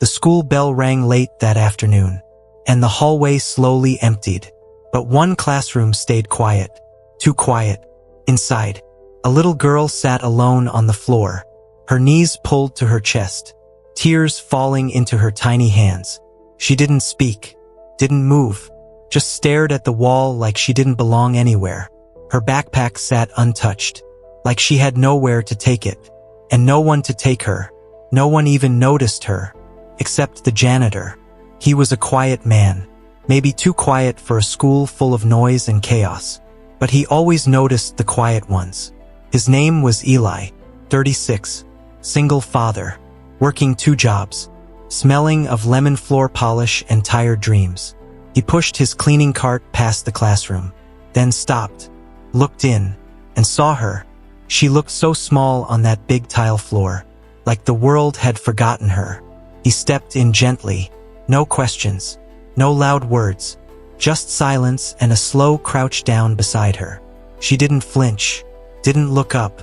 The school bell rang late that afternoon, and the hallway slowly emptied. But one classroom stayed quiet. Too quiet. Inside, a little girl sat alone on the floor, her knees pulled to her chest, tears falling into her tiny hands. She didn't speak, didn't move, just stared at the wall like she didn't belong anywhere. Her backpack sat untouched, like she had nowhere to take it, and no one to take her. No one even noticed her, except the janitor. He was a quiet man, maybe too quiet for a school full of noise and chaos, but he always noticed the quiet ones. His name was Eli, 36, single father, working 2 jobs, smelling of lemon floor polish and tired dreams. He pushed his cleaning cart past the classroom, then stopped, looked in, and saw her. She looked so small on that big tile floor, like the world had forgotten her. He stepped in gently, no questions, no loud words, just silence and a slow crouch down beside her. She didn't flinch, didn't look up,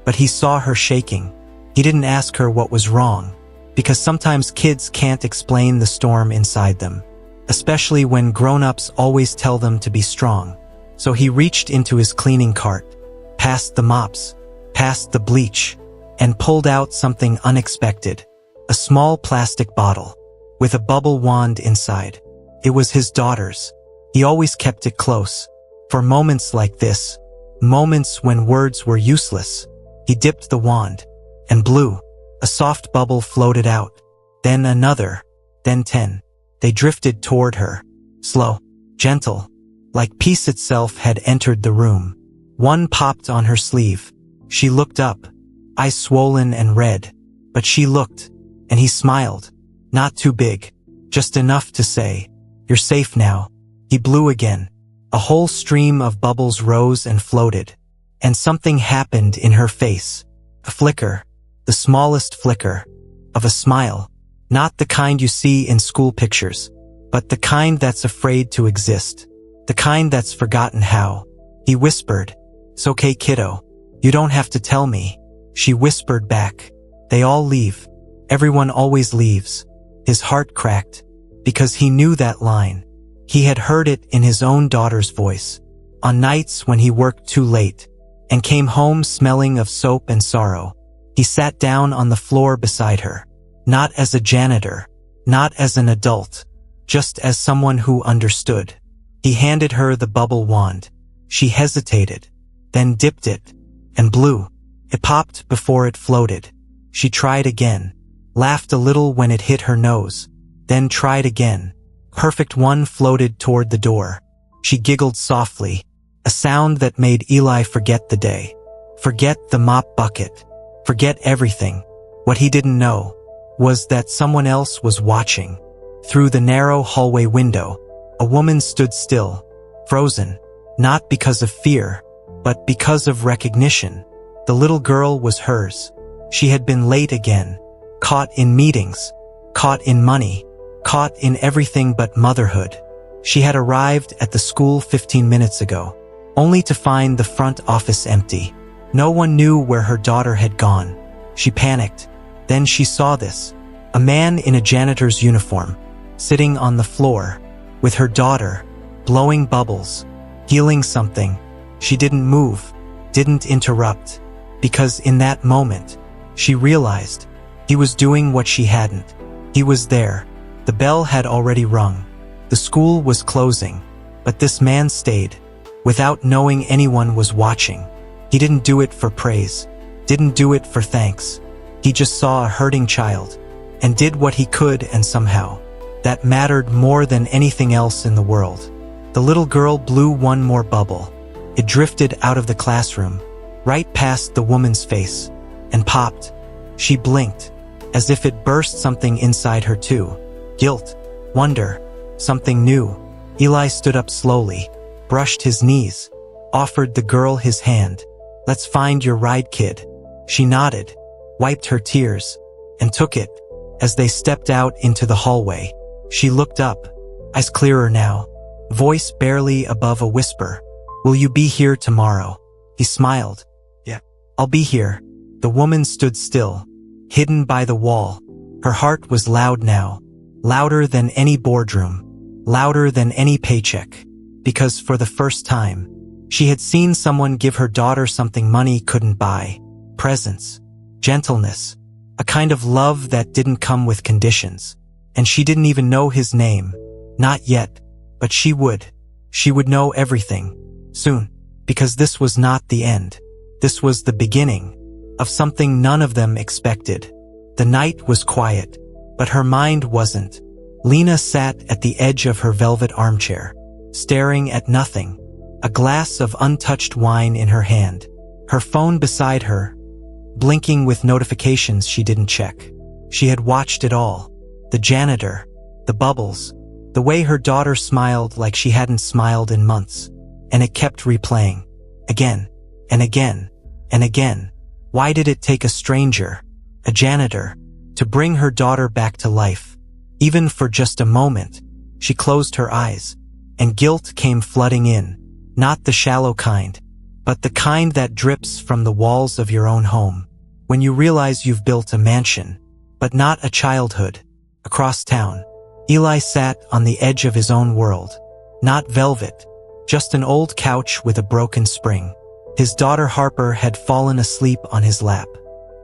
but he saw her shaking. He didn't ask her what was wrong, because sometimes kids can't explain the storm inside them, especially when grown-ups always tell them to be strong. So he reached into his cleaning cart, past the mops, past the bleach, and pulled out something unexpected, a small plastic bottle, with a bubble wand inside. It was his daughter's. He always kept it close, for moments like this, moments when words were useless. He dipped the wand, and blew. A soft bubble floated out, then another, then 10. They drifted toward her, slow, gentle, like peace itself had entered the room. One popped on her sleeve. She looked up, eyes swollen and red, but she looked, and he smiled, not too big, just enough to say, "You're safe now." He blew again. A whole stream of bubbles rose and floated, and something happened in her face. A flicker, the smallest flicker, of a smile, not the kind you see in school pictures, but the kind that's afraid to exist, the kind that's forgotten how. He whispered, "It's okay, kiddo. You don't have to tell me." She whispered back, "They all leave. Everyone always leaves." His heart cracked, because he knew that line. He had heard it in his own daughter's voice, on nights when he worked too late, and came home smelling of soap and sorrow. He sat down on the floor beside her, not as a janitor, not as an adult, just as someone who understood. He handed her the bubble wand. She hesitated, then dipped it, and blew. It popped before it floated. She tried again, laughed a little when it hit her nose, then tried again. Perfect one floated toward the door. She giggled softly, a sound that made Eli forget the day, forget the mop bucket, forget everything. What he didn't know was that someone else was watching. Through the narrow hallway window, a woman stood still, frozen, not because of fear, but because of recognition. The little girl was hers. She had been late again, caught in meetings, caught in money, caught in everything but motherhood. She had arrived at the school 15 minutes ago, only to find the front office empty. No one knew where her daughter had gone. She panicked. Then she saw this, a man in a janitor's uniform, sitting on the floor, with her daughter, blowing bubbles, healing something. She didn't move, didn't interrupt, because in that moment, she realized he was doing what she hadn't. He was there. The bell had already rung. The school was closing, but this man stayed, without knowing anyone was watching. He didn't do it for praise, didn't do it for thanks. He just saw a hurting child, and did what he could, and somehow, that mattered more than anything else in the world. The little girl blew one more bubble. It drifted out of the classroom, right past the woman's face, and popped. She blinked, as if it burst something inside her too. Guilt, wonder, something new. Eli stood up slowly, brushed his knees, offered the girl his hand. "Let's find your ride, kid." She nodded, wiped her tears, and took it. As they stepped out into the hallway, she looked up, eyes clearer now, voice barely above a whisper. "Will you be here tomorrow?" He smiled. "Yeah, I'll be here." The woman stood still, hidden by the wall, Her heart was loud now, louder than any boardroom, louder than any paycheck, because for the first time, she had seen someone give her daughter something money couldn't buy: presence, gentleness, a kind of love that didn't come with conditions. And she didn't even know his name. Not yet, but she would. She would know everything, soon, because this was not the end. This was the beginning of something none of them expected. The night was quiet, but her mind wasn't. Lena sat at the edge of her velvet armchair, staring at nothing, a glass of untouched wine in her hand, her phone beside her, blinking with notifications she didn't check. She had watched it all. The janitor, the bubbles, the way her daughter smiled like she hadn't smiled in months. And it kept replaying. Again, and again, and again. Why did it take a stranger, a janitor, to bring her daughter back to life? Even for just a moment, she closed her eyes, and guilt came flooding in. Not the shallow kind, but the kind that drips from the walls of your own home. When you realize you've built a mansion, but not a childhood. Across town, Eli sat on the edge of his own world. Not velvet, just an old couch with a broken spring. His daughter Harper had fallen asleep on his lap,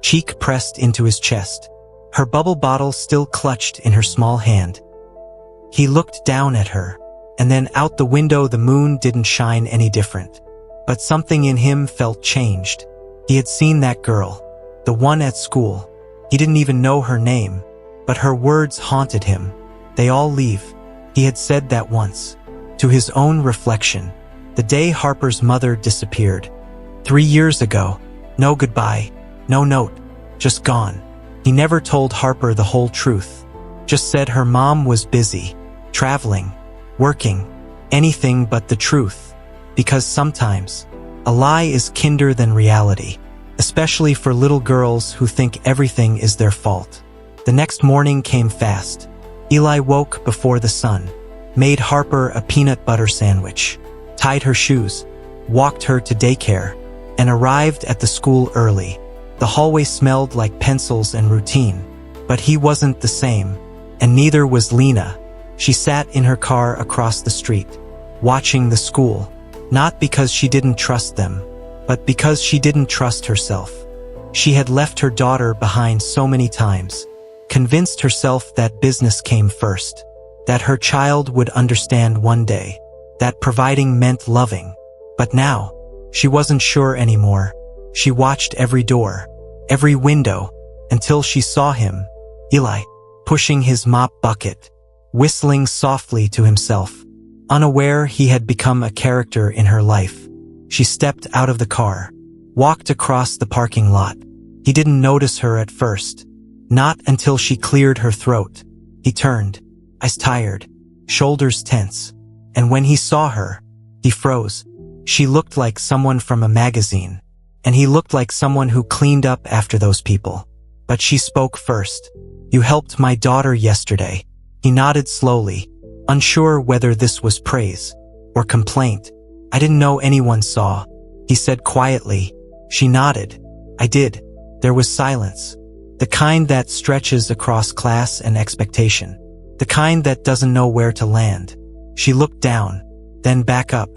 cheek pressed into his chest, her bubble bottle still clutched in her small hand. He looked down at her, and then out the window. The moon didn't shine any different. But something in him felt changed. He had seen that girl, the one at school. He didn't even know her name, but her words haunted him. They all leave. He had said that once, to his own reflection, the day Harper's mother disappeared. 3 years ago. No goodbye, no note, just gone. He never told Harper the whole truth. Just said her mom was busy, traveling, working, anything but the truth. Because sometimes, a lie is kinder than reality, especially for little girls who think everything is their fault. The next morning came fast. Eli woke before the sun, made Harper a peanut butter sandwich, tied her shoes, walked her to daycare, and arrived at the school early. The hallway smelled like pencils and routine, but he wasn't the same, and neither was Lena. She sat in her car across the street, watching the school, not because she didn't trust them, but because she didn't trust herself. She had left her daughter behind so many times, convinced herself that business came first, that her child would understand one day, that providing meant loving. But now, she wasn't sure anymore. She watched every door, every window, until she saw him, Eli, pushing his mop bucket, whistling softly to himself, unaware he had become a character in her life. She stepped out of the car, walked across the parking lot. He didn't notice her at first, not until she cleared her throat. He turned, eyes tired, shoulders tense, and when he saw her, he froze. She looked like someone from a magazine, and he looked like someone who cleaned up after those people. But she spoke first. "You helped my daughter yesterday." He nodded slowly, unsure whether this was praise or complaint. "I didn't know anyone saw," he said quietly. She nodded. "I did." There was silence, the kind that stretches across class and expectation, the kind that doesn't know where to land. She looked down, then back up.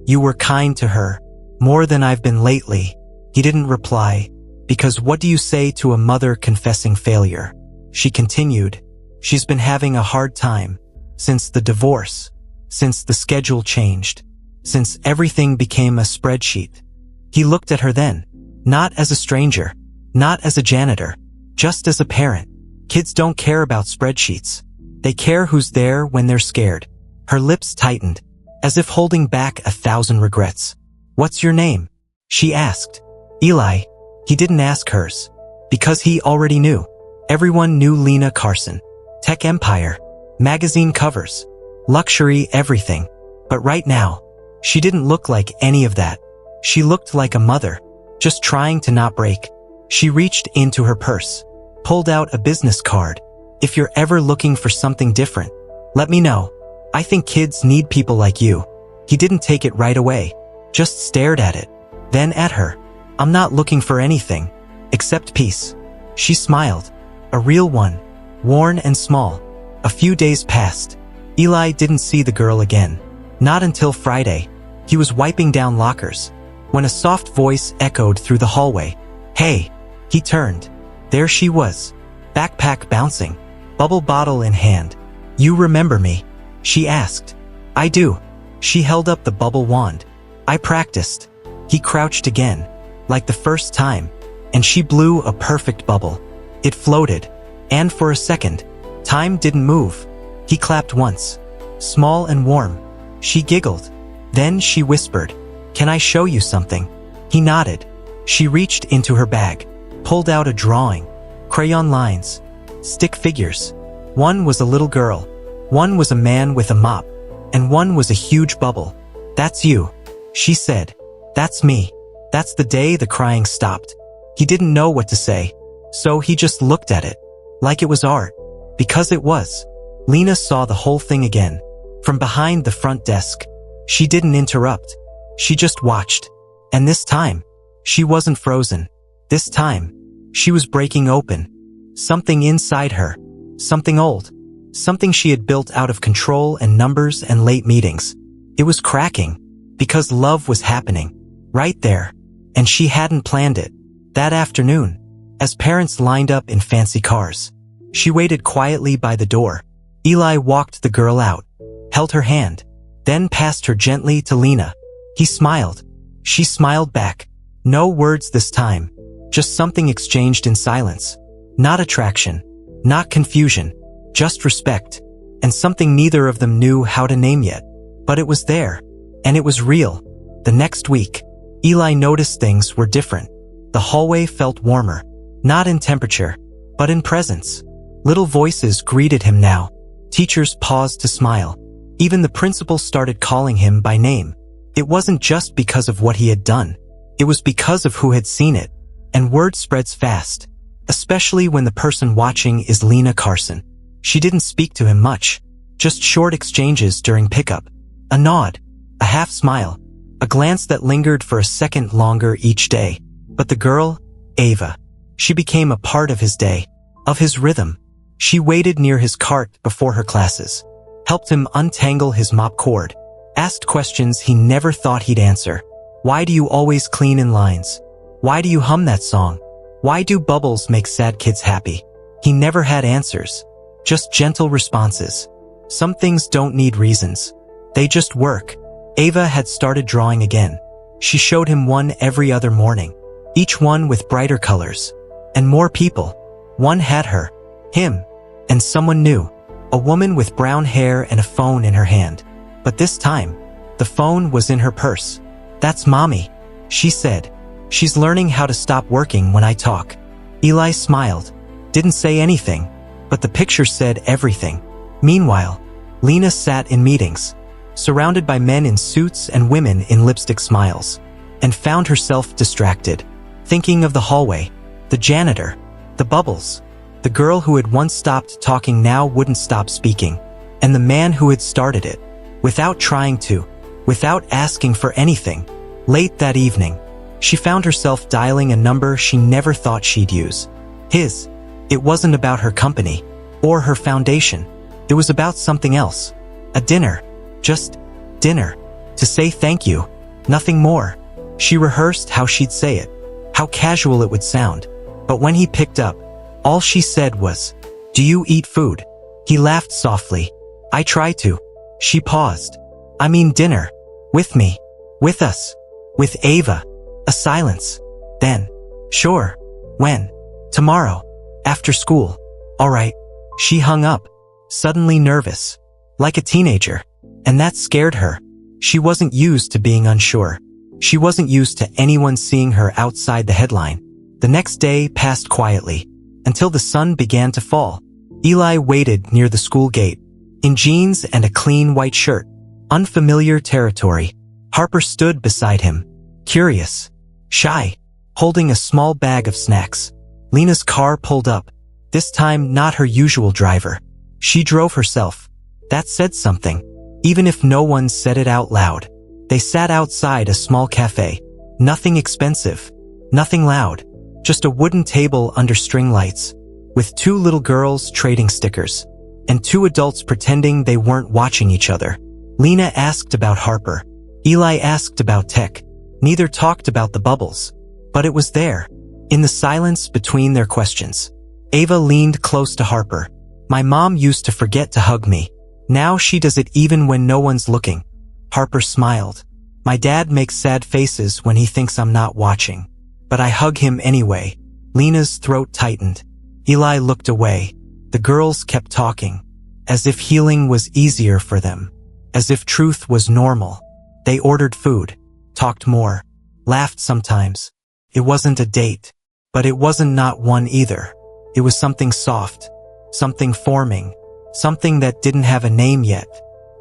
"You were kind to her, more than I've been lately." He didn't reply, because what do you say to a mother confessing failure? She continued, "She's been having a hard time, since the divorce, since the schedule changed, since everything became a spreadsheet." He looked at her then, not as a stranger, not as a janitor, just as a parent. Kids don't care about spreadsheets. They care who's there when they're scared. Her lips tightened, as if holding back 1,000 regrets. "What's your name?" she asked. "Eli." He didn't ask hers, because he already knew. Everyone knew Lena Carson. Tech empire, magazine covers, luxury everything. But right now, she didn't look like any of that. She looked like a mother, just trying to not break. She reached into her purse, pulled out a business card. "If you're ever looking for something different, let me know. I think kids need people like you." He didn't take it right away, just stared at it, then at her. "I'm not looking for anything, except peace." She smiled, a real one, worn and small. A few days passed. Eli didn't see the girl again. Not until Friday. He was wiping down lockers when a soft voice echoed through the hallway. "Hey." He turned. There she was, backpack bouncing, bubble bottle in hand. "You remember me?" she asked. "I do." She held up the bubble wand. "I practiced." He crouched again, like the first time, and she blew a perfect bubble. It floated, and for a second, time didn't move. He clapped once, small and warm. She giggled. Then she whispered, "Can I show you something?" He nodded. She reached into her bag, pulled out a drawing, crayon lines, stick figures. One was a little girl, one was a man with a mop, and one was a huge bubble. "That's you," she said. "That's me." That's the day the crying stopped. He didn't know what to say, so he just looked at it, like it was art. Because it was. Lena saw the whole thing again, from behind the front desk. She didn't interrupt. She just watched. And this time, she wasn't frozen. This time, she was breaking open. Something inside her. Something old. Something she had built out of control and numbers and late meetings. It was cracking. Because love was happening. Right there. And she hadn't planned it. That afternoon, as parents lined up in fancy cars, she waited quietly by the door. Eli walked the girl out, held her hand, then passed her gently to Lena. He smiled. She smiled back. No words this time. Just something exchanged in silence. Not attraction. Not confusion. Just respect. And something neither of them knew how to name yet. But it was there. And it was real. The next week, Eli noticed things were different. The hallway felt warmer. Not in temperature, but in presence. Little voices greeted him now. Teachers paused to smile. Even the principal started calling him by name. It wasn't just because of what he had done. It was because of who had seen it. And word spreads fast, especially when the person watching is Lena Carson. She didn't speak to him much, just short exchanges during pickup. A nod, a half smile, a glance that lingered for a second longer each day. But the girl, Ava, she became a part of his day, of his rhythm. She waited near his cart before her classes, helped him untangle his mop cord, asked questions he never thought he'd answer. Why do you always clean in lines? Why do you hum that song? Why do bubbles make sad kids happy? He never had answers, just gentle responses. Some things don't need reasons. They just work. Ava had started drawing again. She showed him one every other morning, each one with brighter colors. And more people. One had her, him, and someone new. A woman with brown hair and a phone in her hand. But this time, the phone was in her purse. "That's Mommy," she said. "She's learning how to stop working when I talk." Eli smiled, didn't say anything, but the picture said everything. Meanwhile, Lena sat in meetings, surrounded by men in suits and women in lipstick smiles, and found herself distracted, thinking of the hallway, the janitor, the bubbles, the girl who had once stopped talking now wouldn't stop speaking, and the man who had started it, without trying to, without asking for anything. Late that evening, she found herself dialing a number she never thought she'd use. His. It wasn't about her company, or her foundation. It was about something else. A dinner. Just dinner. To say thank you. Nothing more. She rehearsed how she'd say it, how casual it would sound. But when he picked up, all she said was, "Do you eat food?" He laughed softly. "I try to." She paused. "I mean dinner. With me. With us. With Ava." A silence. Then, "Sure. When?" "Tomorrow. After school." "All right." She hung up, suddenly nervous, like a teenager. And that scared her. She wasn't used to being unsure. She wasn't used to anyone seeing her outside the headline. The next day passed quietly, until the sun began to fall. Eli waited near the school gate, in jeans and a clean white shirt. Unfamiliar territory. Harper stood beside him, curious, shy, holding a small bag of snacks. Lena's car pulled up, this time not her usual driver. She drove herself. That said something, even if no one said it out loud. They sat outside a small cafe. Nothing expensive, nothing loud, just a wooden table under string lights. with 2 little girls trading stickers, and 2 adults pretending they weren't watching each other. Lena asked about Harper. Eli asked about Tech. Neither talked about the bubbles. But it was there, in the silence between their questions. Ava leaned close to Harper. My mom used to forget to hug me. Now she does it even when no one's looking. Harper smiled. My dad makes sad faces when he thinks I'm not watching. But I hug him anyway. Lena's throat tightened. Eli looked away. The girls kept talking, as if healing was easier for them, as if truth was normal. They ordered food, talked more, laughed sometimes. It wasn't a date, but it wasn't not one either. It was something soft, something forming, something that didn't have a name yet.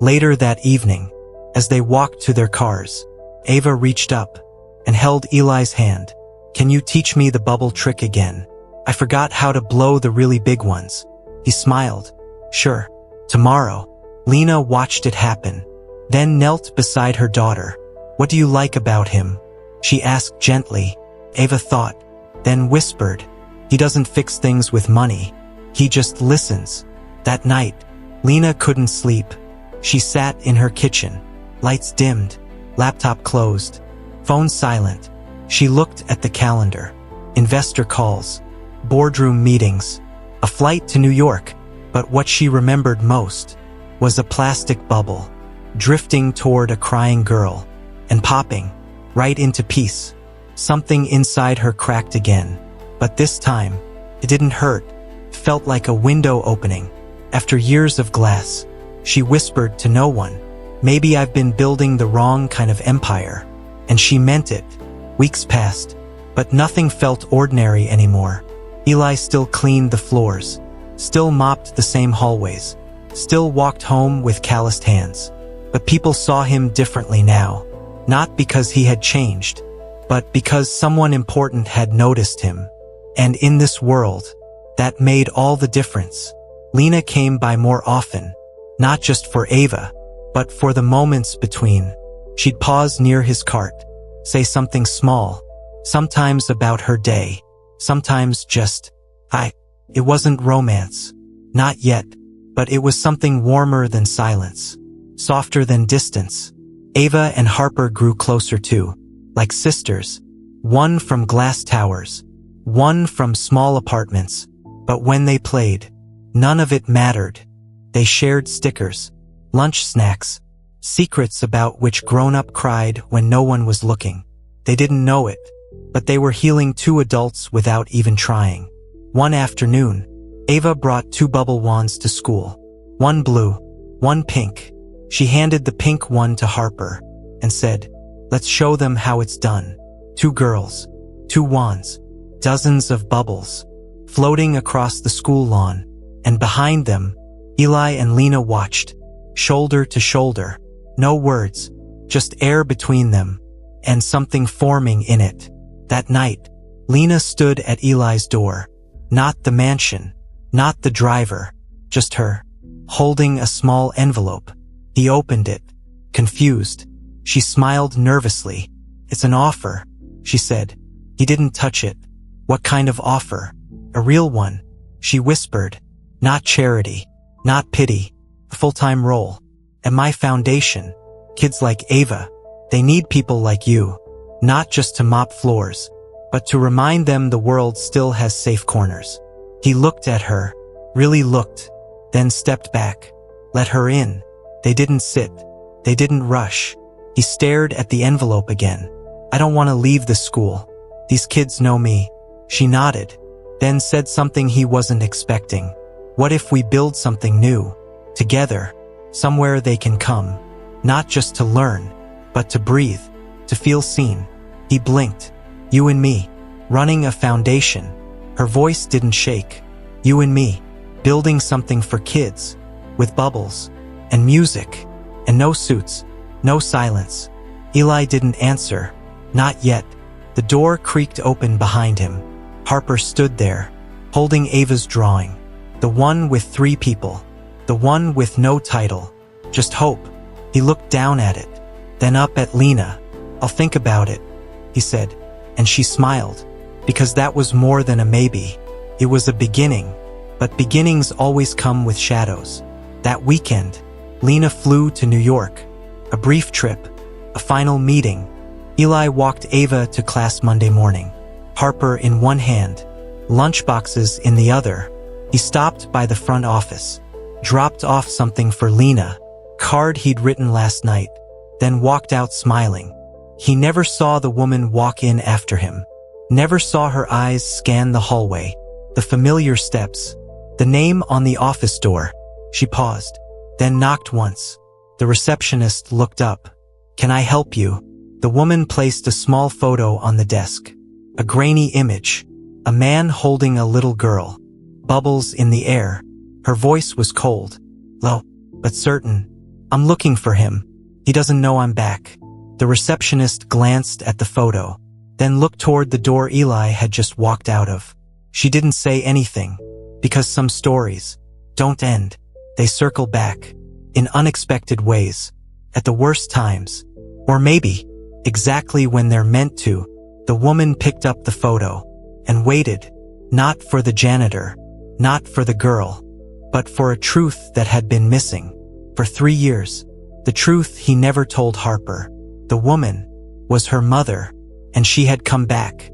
Later that evening, as they walked to their cars, Ava reached up and held Eli's hand. Can you teach me the bubble trick again? I forgot how to blow the really big ones. He smiled. Sure. Tomorrow. Lena watched it happen, then knelt beside her daughter. What do you like about him? She asked gently. Ava thought, then whispered. He doesn't fix things with money. He just listens. That night, Lena couldn't sleep. She sat in her kitchen. Lights dimmed, laptop closed, phone silent. She looked at the calendar. Investor calls, boardroom meetings, a flight to New York. But what she remembered most was a plastic bubble, drifting toward a crying girl, and popping right into peace. Something inside her cracked again, but this time, it didn't hurt. It felt like a window opening. After years of glass, she whispered to no one, maybe I've been building the wrong kind of empire. And she meant it. Weeks passed, but nothing felt ordinary anymore. Eli still cleaned the floors, still mopped the same hallways, still walked home with calloused hands. But people saw him differently now, not because he had changed, but because someone important had noticed him. And in this world, that made all the difference. Lena came by more often, not just for Ava, but for the moments between. She'd pause near his cart, say something small, sometimes about her day, sometimes just, hi. It wasn't romance. Not yet, but it was something warmer than silence, softer than distance. Ava and Harper grew closer too, like sisters, one from glass towers, one from small apartments. But when they played, none of it mattered. They shared stickers, lunch snacks, secrets about which grown-up cried when no one was looking. They didn't know it, but they were healing 2 adults without even trying. One afternoon, Ava brought 2 bubble wands to school. One blue, one pink. She handed the pink one to Harper and said, let's show them how it's done. 2 girls, 2 wands, dozens of bubbles, floating across the school lawn. And behind them, Eli and Lena watched, shoulder to shoulder. No words, just air between them, and something forming in it. That night, Lena stood at Eli's door. Not the mansion, not the driver, just her, holding a small envelope. He opened it, confused. She smiled nervously. It's an offer, she said. He didn't touch it. What kind of offer? A real one, she whispered. Not charity, not pity, a full-time role. At my foundation, kids like Ava, they need people like you, not just to mop floors, but to remind them the world still has safe corners. He looked at her, really looked, then stepped back, let her in. They didn't sit, they didn't rush. He stared at the envelope again. I don't want to leave this school. These kids know me. She nodded, then said something he wasn't expecting. What if we build something new, together, somewhere they can come, not just to learn, but to breathe, to feel seen. He blinked. You and me, running a foundation. Her voice didn't shake. You and me, building something for kids, with bubbles, and music, and no suits, no silence. Eli didn't answer. Not yet. The door creaked open behind him. Harper stood there, holding Ava's drawing. The one with 3 people. The one with no title. Just hope. He looked down at it, then up at Lena. I'll think about it, he said, and she smiled, because that was more than a maybe. It was a beginning. But beginnings always come with shadows. That weekend, Lena flew to New York. A brief trip, a final meeting. Eli walked Ava to class Monday morning. Harper in one hand, lunchboxes in the other. He stopped by the front office, dropped off something for Lena, card he'd written last night, then walked out smiling. He never saw the woman walk in after him, never saw her eyes scan the hallway, the familiar steps, the name on the office door. She paused, then knocked once. The receptionist looked up. "Can I help you?" The woman placed a small photo on the desk. A grainy image. A man holding a little girl. Bubbles in the air. Her voice was cold, low, but certain. "I'm looking for him. He doesn't know I'm back." The receptionist glanced at the photo, then looked toward the door Eli had just walked out of. She didn't say anything, because some stories don't end. They circle back, in unexpected ways, at the worst times. Or maybe, exactly when they're meant to. The woman picked up the photo, and waited, not for the janitor, not for the girl, but for a truth that had been missing. For 3 years, the truth he never told Harper. The woman was her mother, and she had come back.